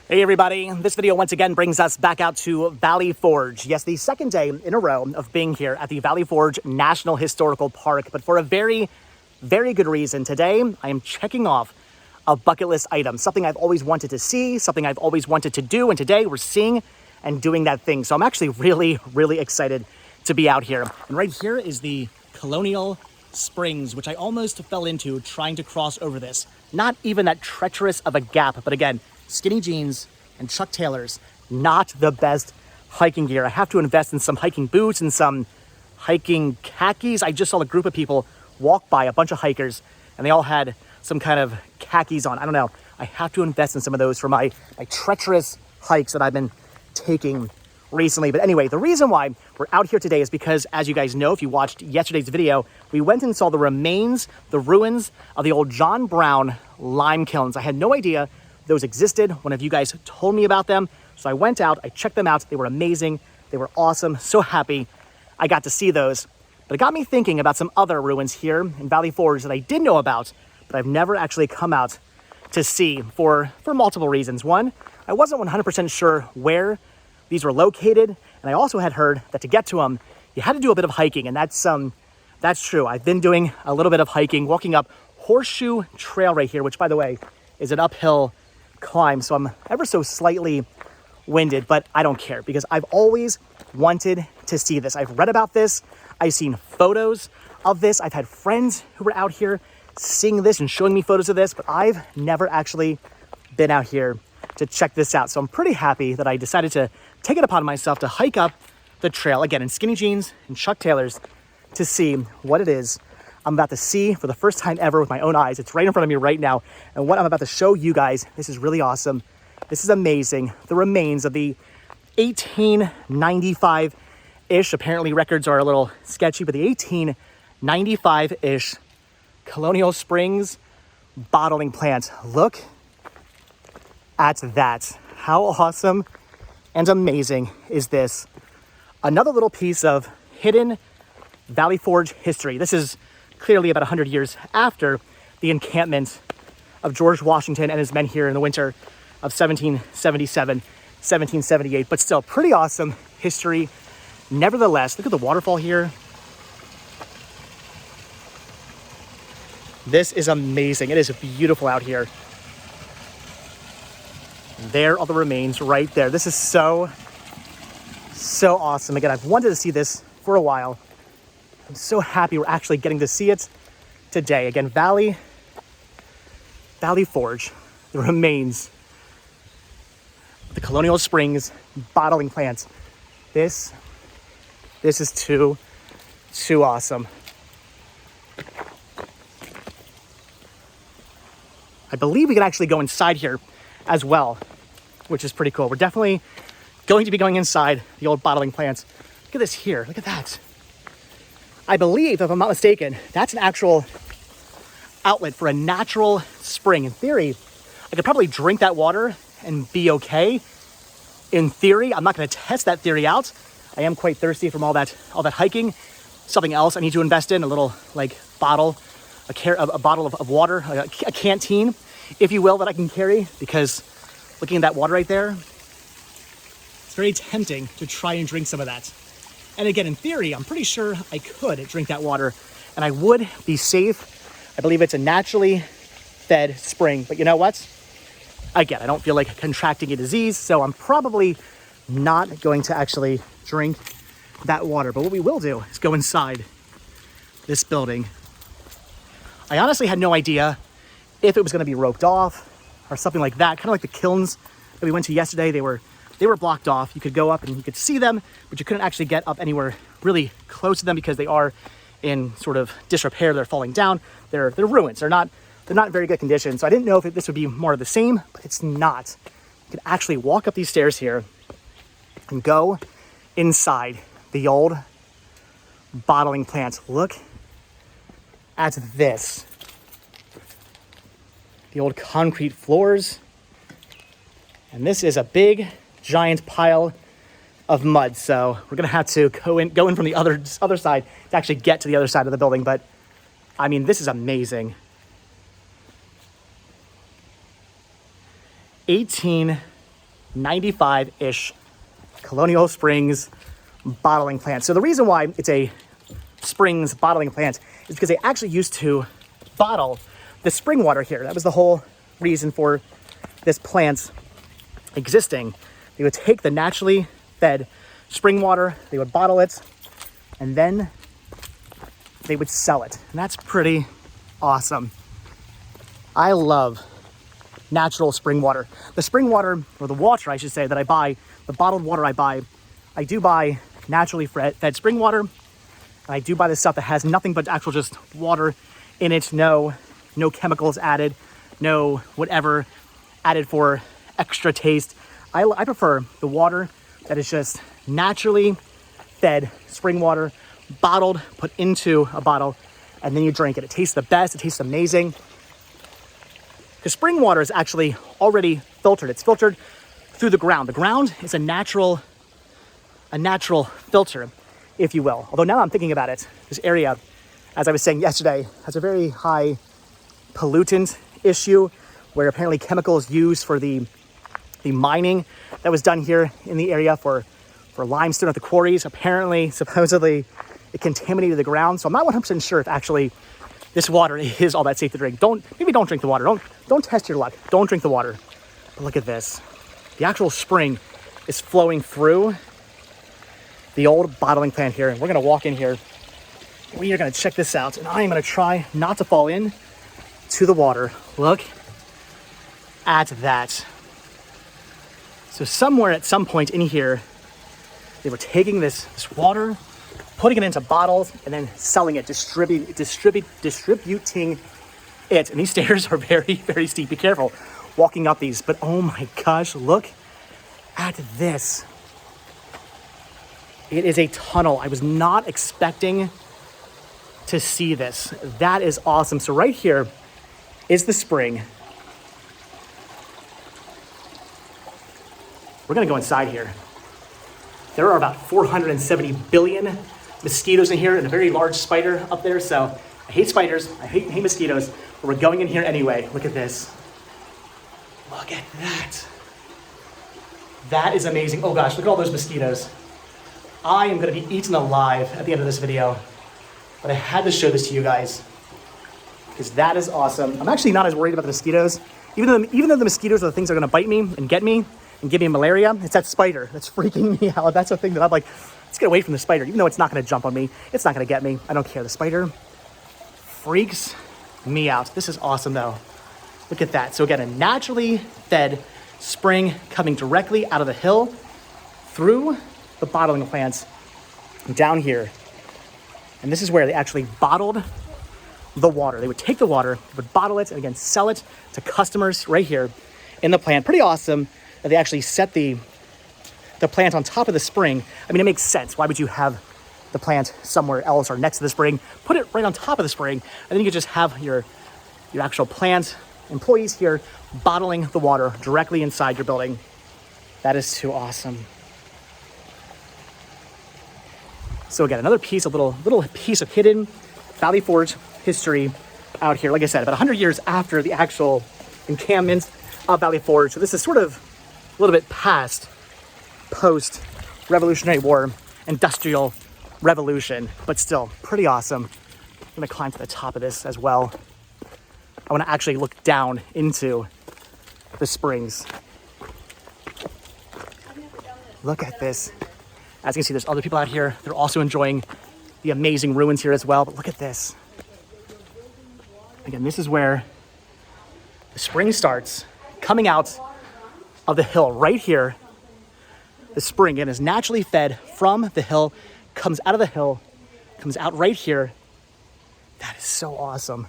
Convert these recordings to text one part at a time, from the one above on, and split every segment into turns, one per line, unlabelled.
Hey everybody, this video once again brings us back out to Valley Forge. Yes, the second day in a row of being here at the Valley Forge National Historical Park, but for a very, very good reason. Today, I am checking off a bucket list item, something I've always wanted to see, something I've always wanted to do, and today we're seeing and doing that thing. So I'm actually really, really excited to be out here. And right here is the Colonial Springs, which I almost fell into trying to cross over this. Not even that treacherous of a gap, but again, skinny jeans and Chuck Taylors, not the best hiking gear. I have to invest in some hiking boots and some hiking khakis. I just saw a group of people walk by, a bunch of hikers, and they all had some kind of khakis on. I don't know. I have to invest in some of those for my treacherous hikes that I've been taking recently. But anyway, the reason why we're out here today is because, as you guys know, if you watched yesterday's video, we went and saw the ruins of the old John Brown lime kilns. I had no idea those existed. One of you guys told me about them. So I went out, I checked them out. They were amazing. They were awesome. So happy I got to see those. But it got me thinking about some other ruins here in Valley Forge that I did know about, but I've never actually come out to see for multiple reasons. One, I wasn't 100% sure where these were located. And I also had heard that to get to them, you had to do a bit of hiking. And that's true. I've been doing a little bit of hiking, walking up Horseshoe Trail right here, which, by the way, is an uphill climb, so I'm ever so slightly winded, but I don't care because I've always wanted to see this. I've read about this, I've seen photos of this, I've had friends who were out here seeing this and showing me photos of this, but I've never actually been out here to check this out. So I'm pretty happy that I decided to take it upon myself to hike up the trail, again in skinny jeans and Chuck Taylors, to see what it is I'm about to see for the first time ever with my own eyes. It's right in front of me right now. And what I'm about to show you guys, this is really awesome. This is amazing. The remains of the 1895-ish, apparently records are a little sketchy, but the 1895-ish Colonial Springs Bottling Plant. Look at that. How awesome and amazing is this? Another little piece of hidden Valley Forge history. This is clearly about 100 years after the encampment of George Washington and his men here in the winter of 1777, 1778, but still pretty awesome history. Nevertheless, look at the waterfall here. This is amazing. It is beautiful out here. There are the remains right there. This is so awesome. Again, I've wanted to see this for a while. I'm so happy we're actually getting to see it today. Again, Valley Forge, the remains of the Colonial Springs Bottling Plant. This is too awesome. I believe we can actually go inside here as well, which is pretty cool. We're definitely going to be going inside the old bottling plants. Look at this here. Look at that. I believe, if I'm not mistaken, that's an actual outlet for a natural spring. In theory, I could probably drink that water and be okay. In theory, I'm not going to test that theory out. I am quite thirsty from all that hiking. Something else I need to invest in, a little bottle, a bottle of water, a canteen, if you will, that I can carry, because looking at that water right there, it's very tempting to try and drink some of that. And again, in theory, I'm pretty sure I could drink that water and I would be safe. I believe it's a naturally fed spring, but you know what? Again, I don't feel like contracting a disease, so I'm probably not going to actually drink that water. But what we will do is go inside this building. I honestly had no idea if it was going to be roped off or something like that. Kind of like the kilns that we went to yesterday. They were blocked off. You could go up and you could see them, but you couldn't actually get up anywhere really close to them because they are in sort of disrepair. They're falling down. They're ruins. They're not in very good condition. So I didn't know if this would be more of the same, but it's not. You can actually walk up these stairs here and go inside the old bottling plant. Look at this. The old concrete floors. And this is a big, giant pile of mud. So we're gonna have to go in from the other side to actually get to the other side of the building. But I mean, this is amazing. 18 95-ish Colonial Springs Bottling Plant. So the reason why it's a Springs Bottling Plant is because they actually used to bottle the spring water here. That was the whole reason for this plant's existing. They would take the naturally fed spring water, they would bottle it, and then they would sell it. And that's pretty awesome. I love natural spring water. The spring water, or the water I should say, that I buy, the bottled water I buy, I do buy naturally fed spring water. And I do buy the stuff that has nothing but actual just water in it, no chemicals added, no whatever added for extra taste. I prefer the water that is just naturally fed spring water, bottled, put into a bottle, and then you drink it. It tastes the best, it tastes amazing. Because spring water is actually already filtered. It's filtered through the ground. The ground is a natural filter, if you will. Although now I'm thinking about it, this area, as I was saying yesterday, has a very high pollutant issue where apparently chemicals used for the mining that was done here in the area for limestone at the quarries, supposedly it contaminated the ground. So I'm not 100% sure if actually this water is all that safe to drink. Maybe don't drink the water. Don't test your luck. Don't drink the water. But look at this. The actual spring is flowing through the old bottling plant here. And we're gonna walk in here. We are gonna check this out. And I am gonna try not to fall in to the water. Look at that. So somewhere at some point in here, they were taking this water, putting it into bottles, and then selling it, distributing it. And these stairs are very, very steep. Be careful walking up these. But oh my gosh, look at this. It is a tunnel. I was not expecting to see this. That is awesome. So right here is the spring. We're gonna go inside here. There are about 470 billion mosquitoes in here and a very large spider up there. So I hate spiders, I hate mosquitoes, but we're going in here anyway. Look at this. Look at that. That is amazing. Oh gosh, look at all those mosquitoes. I am gonna be eaten alive at the end of this video, but I had to show this to you guys because that is awesome. I'm actually not as worried about the mosquitoes. Even though the mosquitoes are the things that are gonna bite me and get me and give me malaria, it's that spider that's freaking me out. That's the thing that I'm like, let's get away from the spider. Even though it's not gonna jump on me, it's not gonna get me. I don't care. The spider freaks me out. This is awesome though. Look at that. So again, a naturally fed spring coming directly out of the hill through the bottling plants down here. And this is where they actually bottled the water. They would take the water, would bottle it, and again, sell it to customers right here in the plant. Pretty awesome that they actually set the plant on top of the spring. I mean, it makes sense. Why would you have the plant somewhere else or next to the spring? Put it right on top of the spring, and then you could just have your actual plant employees here bottling the water directly inside your building. That is too awesome. So again, another piece, a little piece of hidden Valley Forge history out here. Like I said, about 100 years after the actual encampment of Valley Forge. So this is sort of a little bit past post-Revolutionary War, Industrial Revolution, but still pretty awesome. I'm gonna climb to the top of this as well. I wanna actually look down into the springs. Look at this. As you can see, there's other people out here. They're also enjoying the amazing ruins here as well, but look at this. Again, this is where the spring starts, coming out of the hill right here. The spring, again, is naturally fed from the hill, comes out of the hill, comes out right here. That is so awesome.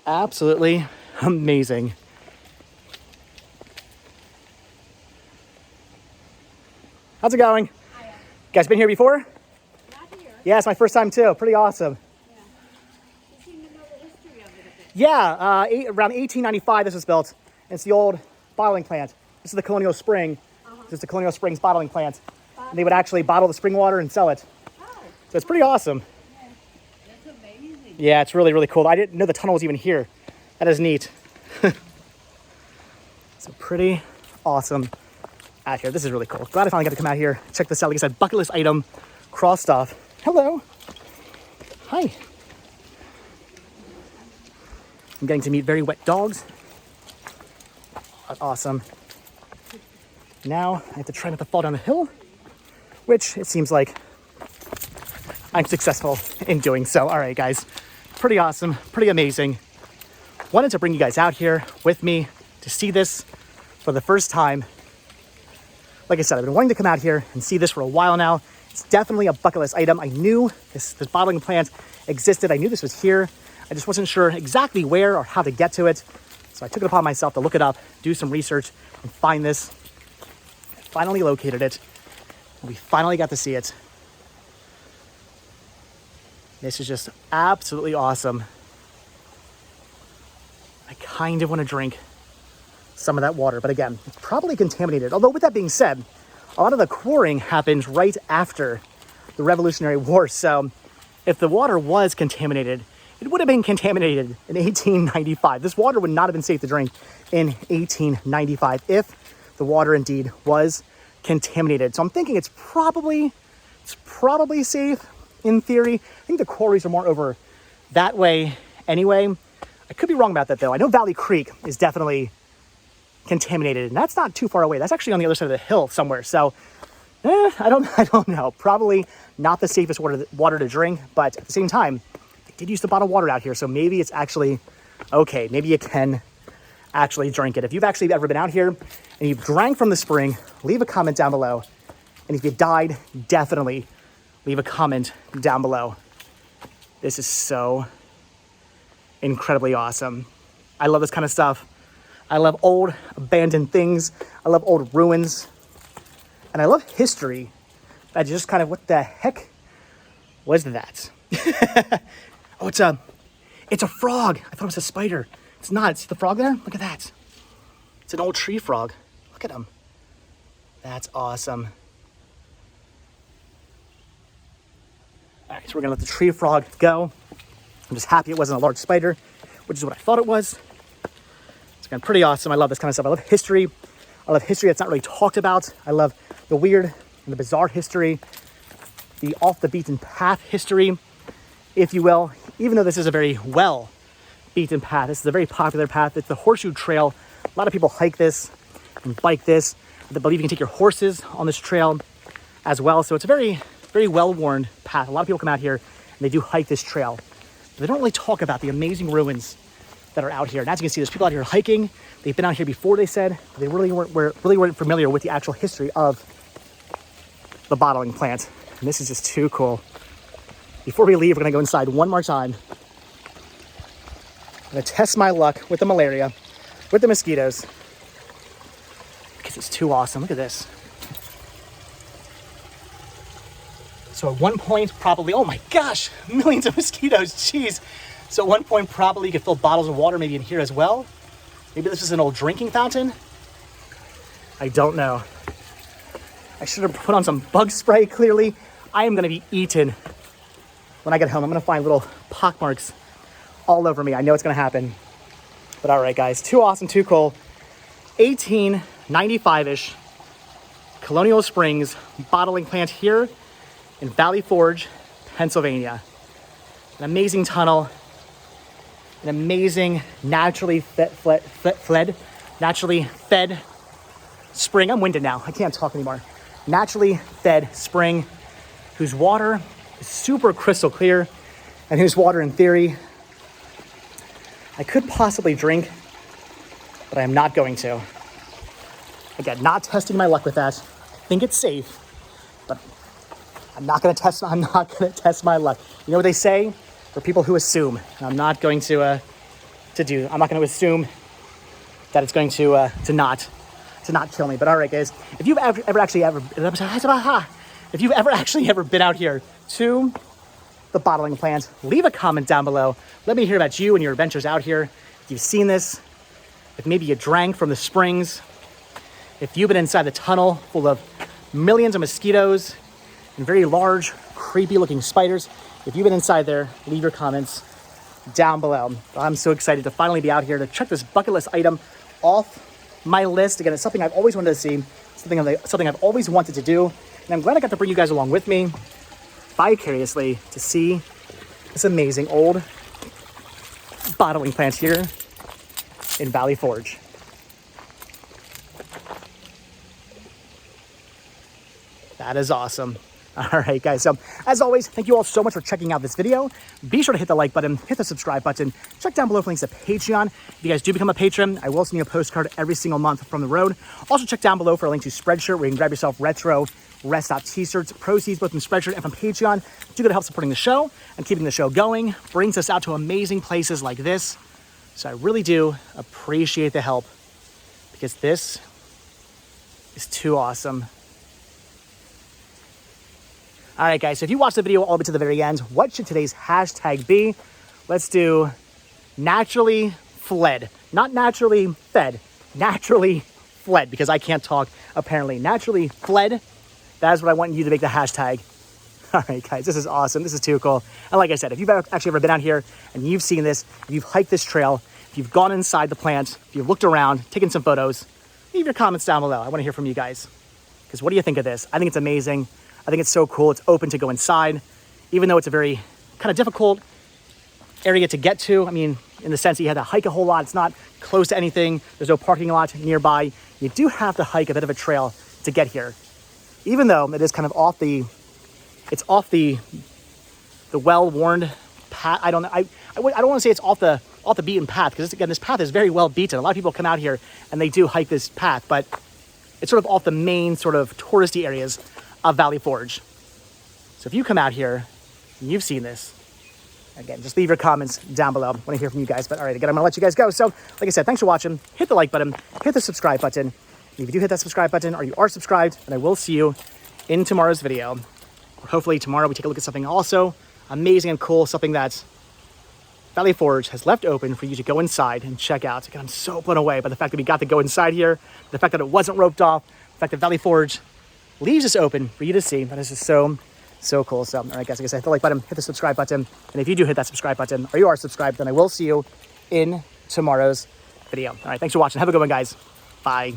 Absolutely amazing. How's it going? Hiya. You guys been here before? Not here. Yeah, it's my first time too. Pretty awesome. Yeah. You seem to know the history of it a bit. Yeah, around 1895 this was built. It's the old bottling plant. This is the Colonial Spring. This is the Colonial Springs Bottling Plant. And they would actually bottle the spring water and sell it. Oh. So it's pretty awesome. Yeah. That's amazing. Yeah, it's really, really cool. I didn't know the tunnel was even here. That is neat. So pretty awesome out here. This is really cool. Glad I finally got to come out here, check this out. Like I said, bucket list item, crossed off. Hello. Hi. I'm getting to meet very wet dogs. That's awesome. Now I have to try not to fall down the hill, which it seems like I'm successful in doing so. All right, guys, pretty awesome, pretty amazing. Wanted to bring you guys out here with me to see this for the first time. Like I said, I've been wanting to come out here and see this for a while now. It's definitely a bucket list item. I knew this bottling plant existed. I knew this was here. I just wasn't sure exactly where or how to get to it. So I took it upon myself to look it up, do some research, and find this. I finally located it. And we finally got to see it. This is just absolutely awesome. I kind of want to drink some of that water, but again, it's probably contaminated. Although with that being said, a lot of the quarrying happened right after the Revolutionary War. So if the water was contaminated, it would have been contaminated in 1895. This water would not have been safe to drink in 1895 if the water indeed was contaminated. So I'm thinking it's probably safe in theory. I think the quarries are more over that way anyway. I could be wrong about that though. I know Valley Creek is definitely contaminated, and that's not too far away. That's actually on the other side of the hill somewhere. So I don't know. Probably not the safest water to drink, but at the same time, they did use the bottled water out here, so maybe it's actually okay. Maybe you can actually drink it. If you've actually ever been out here and you've drank from the spring, leave a comment down below. And if you died, definitely leave a comment down below. This is so incredibly awesome. I love this kind of stuff. I love old abandoned things. I love old ruins. And I love history. I just kind of, what the heck was that? Oh, it's a frog. I thought it was a spider. It's not. See the frog there? Look at that. It's an old tree frog. Look at him. That's awesome. All right, so we're gonna let the tree frog go. I'm just happy it wasn't a large spider, which is what I thought it was. It's again pretty awesome. I love this kind of stuff. I love history. I love history that's not really talked about. I love the weird and the bizarre history, the off the beaten path history, if you will. Even though this is a very well beaten path, this is a very popular path. It's the Horseshoe Trail. A lot of people hike this and bike this. I believe you can take your horses on this trail as well. So it's a very, very well-worn path. A lot of people come out here and they do hike this trail. But they don't really talk about the amazing ruins that are out here. And as you can see, there's people out here hiking. They've been out here before, they said, but they really weren't familiar with the actual history of the bottling plant. And this is just too cool. Before we leave, we're gonna go inside one more time. I'm gonna test my luck with the malaria, with the mosquitoes, because it's too awesome. Look at this. So at one point, probably, oh my gosh, millions of mosquitoes, jeez. So at one point, probably you could fill bottles of water maybe in here as well. Maybe this is an old drinking fountain. I don't know. I should have put on some bug spray, clearly. I am gonna be eaten when I get home. I'm gonna find little pock marks all over me. I know it's gonna happen. But all right, guys, too awesome, too cool. 1895-ish, Colonial Springs Bottling Plant here in Valley Forge, Pennsylvania. An amazing tunnel, an amazing naturally fed spring. I'm winded now, I can't talk anymore. Naturally fed spring whose water is super crystal clear and whose water in theory I could possibly drink, but I am not going to. Again, not testing my luck with that. I think it's safe, but I'm not gonna test my luck. You know what they say? For people who assume, and I'm not going to I'm not gonna assume that it's going to not kill me. But all right, guys, if you've ever actually been out here to the bottling plant, leave a comment down below. Let me hear about you and your adventures out here. If you've seen this, if maybe you drank from the springs, if you've been inside the tunnel full of millions of mosquitoes and very large, creepy looking spiders, If you've been inside there, leave your comments down below. I'm so excited to finally be out here to check this bucket list item off my list. Again, it's something I've always wanted to see, something I've always wanted to do, and I'm glad I got to bring you guys along with me vicariously to see this amazing old bottling plant here in Valley Forge. That is awesome. All right, guys. So as always, thank you all so much for checking out this video. Be sure to hit the like button, hit the subscribe button, check down below for links to Patreon. If you guys do become a patron, I will send you a postcard every single month from the road. Also check down below for a link to Spreadshirt where you can grab yourself retro Rest Stop t-shirts. Proceeds both from Spreadshirt and from Patreon do go to help supporting the show and keeping the show going. Brings us out to amazing places like this. So I really do appreciate the help because this is too awesome. All right, guys, so if you watched the video all the way to the very end, what should today's hashtag be? Let's do naturally fled. Not naturally fed, naturally fled, because I can't talk, apparently. Naturally fled, that is what I want you to make the hashtag. All right, guys, this is awesome. This is too cool. And like I said, if you've actually ever been out here and you've seen this, if you've hiked this trail, if you've gone inside the plant, if you've looked around, taken some photos, leave your comments down below. I want to hear from you guys. Because what do you think of this? I think it's amazing. I think it's so cool. It's open to go inside, even though it's a very kind of difficult area to get to. I mean, in the sense that you have to hike a whole lot. It's not close to anything. There's no parking lot nearby. You do have to hike a bit of a trail to get here, even though it is kind of off the well-worn path. I don't want to say it's off the beaten path because again, this path is very well beaten. A lot of people come out here and they do hike this path, but it's sort of off the main sort of touristy areas of Valley Forge. So if you come out here and you've seen this, again, just leave your comments down below. I want to hear from you guys. But all right, again, I'm gonna let you guys go. So like I said, thanks for watching. Hit the like button, hit the subscribe button. And if you do hit that subscribe button or you are subscribed, then I will see you in tomorrow's video. Or hopefully tomorrow we take a look at something also amazing and cool, something that Valley Forge has left open for you to go inside and check out. Again, I'm so blown away by the fact that we got to go inside here, the fact that it wasn't roped off, the fact that Valley Forge leaves this open for you to see. That is just so cool. So, all right, guys, like I said, hit the like button, hit the subscribe button. And if you do hit that subscribe button or you are subscribed, then I will see you in tomorrow's video. All right, thanks for watching. Have a good one, guys. Bye.